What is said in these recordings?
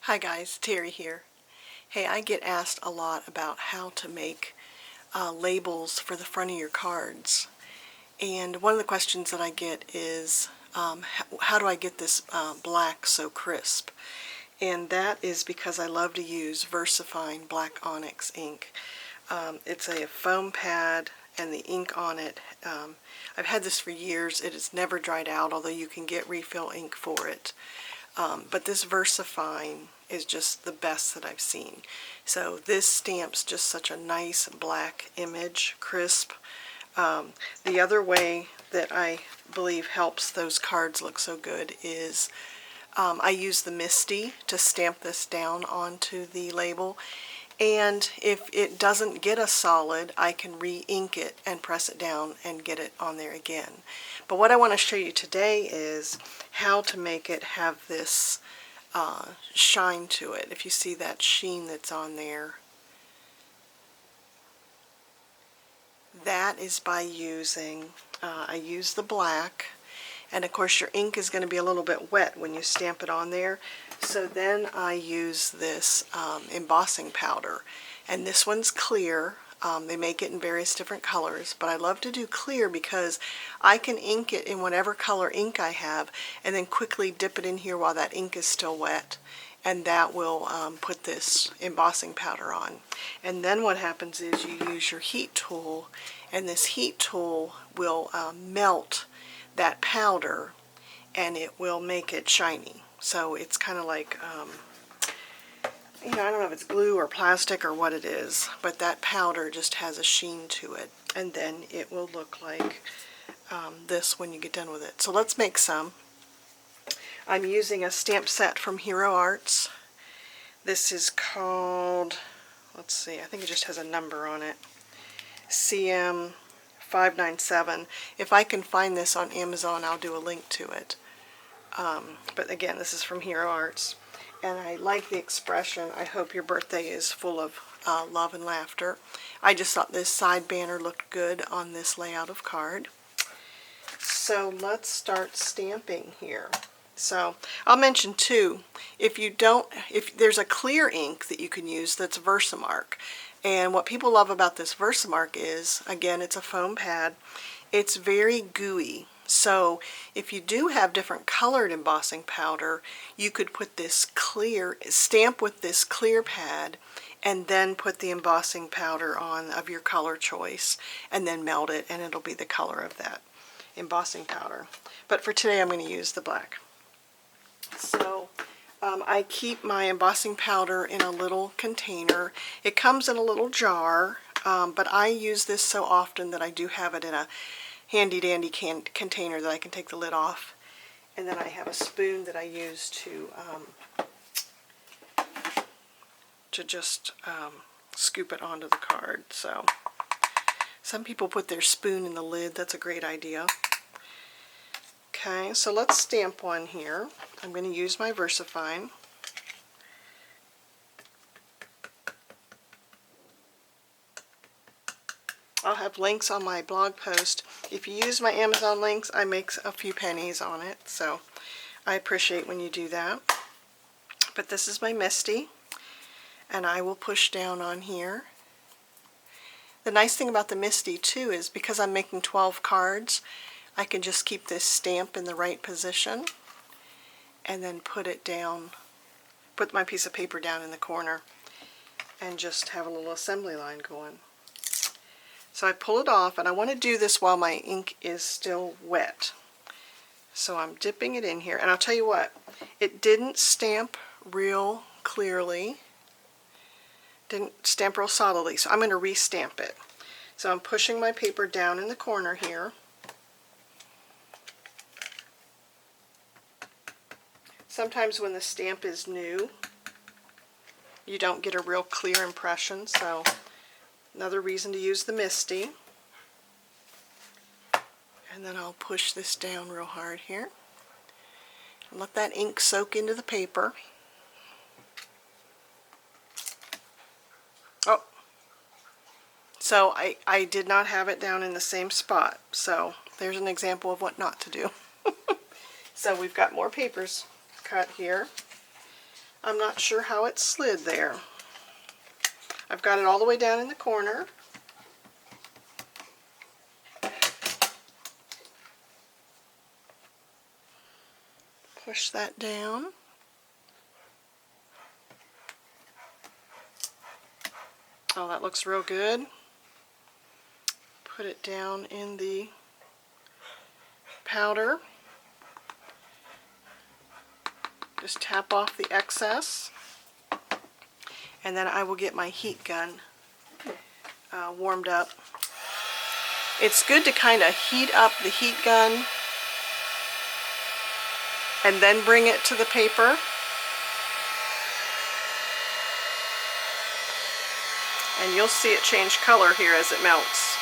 Hi guys, Terry here. Hey, I get asked a lot about how to make labels for the front of your cards. And one of the questions that I get is, how do I get this black so crisp? And that is because I love to use VersaFine Black Onyx Ink. It's a foam pad and the ink on it. I've had this for years. It has never dried out, although you can get refill ink for it. But this VersaFine is just the best that I've seen. So this stamps just such a nice black image, crisp. The other way that I believe helps those cards look so good is I use the Misty to stamp this down onto the label. And if it doesn't get a solid, I can re-ink it and press it down and get it on there again. But what I want to show you today is how to make it have this shine to it. If you see that sheen that's on there, that is by using, I use the black, and of course your ink is going to be a little bit wet when you stamp it on there. So then I use this embossing powder, and this one's clear. They make it in various different colors, but I love to do clear because I can ink it in whatever color ink I have and then quickly dip it in here while that ink is still wet, and that will put this embossing powder on. And then what happens is you use your heat tool, and this heat tool will melt that powder and it will make it shiny. So it's kind of like, I don't know if it's glue or plastic or what it is, but that powder just has a sheen to it, and then it will look like this when you get done with it. So let's make some. I'm using a stamp set from Hero Arts. This is called, let's see, I think it just has a number on it, CM 597. If I can find this on Amazon, I'll do a link to it. But again, this is from Hero Arts. And I like the expression, I hope your birthday is full of love and laughter. I just thought this side banner looked good on this layout of card. So let's start stamping here. So I'll mention too, if there's a clear ink that you can use that's Versamark. And what people love about this Versamark is, again, it's a foam pad. It's very gooey. So if you do have different colored embossing powder, you could put this clear, stamp with this clear pad, and then put the embossing powder on of your color choice, and then melt it, and it'll be the color of that embossing powder. But for today, I'm going to use the black. So I keep my embossing powder in a little container. It comes in a little jar, but I use this so often that I do have it in a handy dandy container that I can take the lid off. And then I have a spoon that I use to just scoop it onto the card. So some people put their spoon in the lid. That's a great idea. Okay, so let's stamp one here. I'm going to use my VersaFine. I'll have links on my blog post. If you use my Amazon links, I make a few pennies on it, so I appreciate when you do that. But this is my Misty, and I will push down on here. The nice thing about the Misty too is because I'm making 12 cards, I can just keep this stamp in the right position and then put it down, put my piece of paper down in the corner, and just have a little assembly line going. So I pull it off, and I want to do this while my ink is still wet. So I'm dipping it in here, and I'll tell you what, it didn't stamp real clearly, didn't stamp real solidly, so I'm going to re-stamp it. So I'm pushing my paper down in the corner here. Sometimes when the stamp is new, you don't get a real clear impression, so another reason to use the Misty. And then I'll push this down real hard here and let that ink soak into the paper. Oh, so I did not have it down in the same spot, so there's an example of what not to do. So we've got more papers cut here. I'm not sure how it slid there. I've got it all the way down in the corner. Push that down. Oh, that looks real good. Put it down in the powder. Just tap off the excess. And then I will get my heat gun warmed up. It's good to kind of heat up the heat gun and then bring it to the paper. And you'll see it change color here as it melts.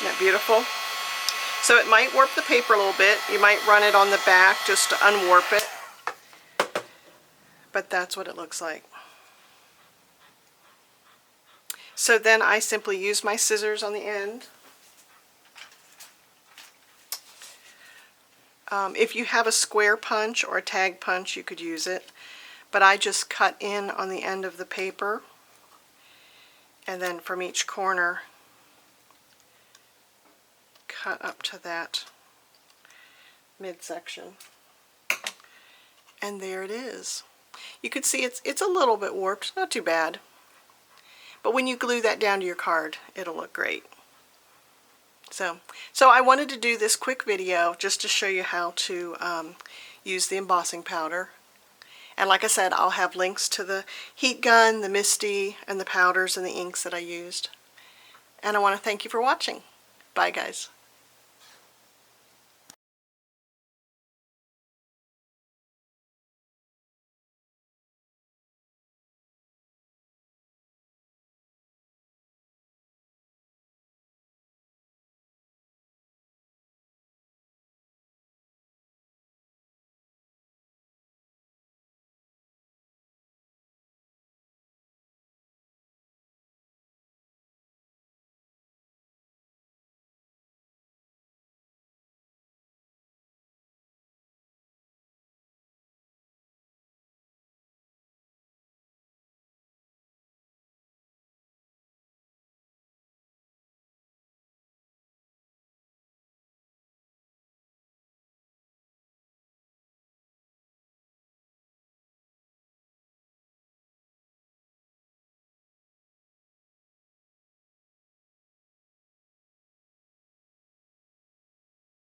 Isn't that beautiful? So it might warp the paper a little bit. You might run it on the back just to unwarp it. But that's what it looks like. So then I simply use my scissors on the end. If you have a square punch or a tag punch, you could use it. But I just cut in on the end of the paper. And then from each corner, cut up to that midsection. And there it is. You can see it's a little bit warped, not too bad. But when you glue that down to your card, it'll look great. So I wanted to do this quick video just to show you how to use the embossing powder. And like I said, I'll have links to the heat gun, the MISTI, and the powders and the inks that I used. And I want to thank you for watching. Bye, guys.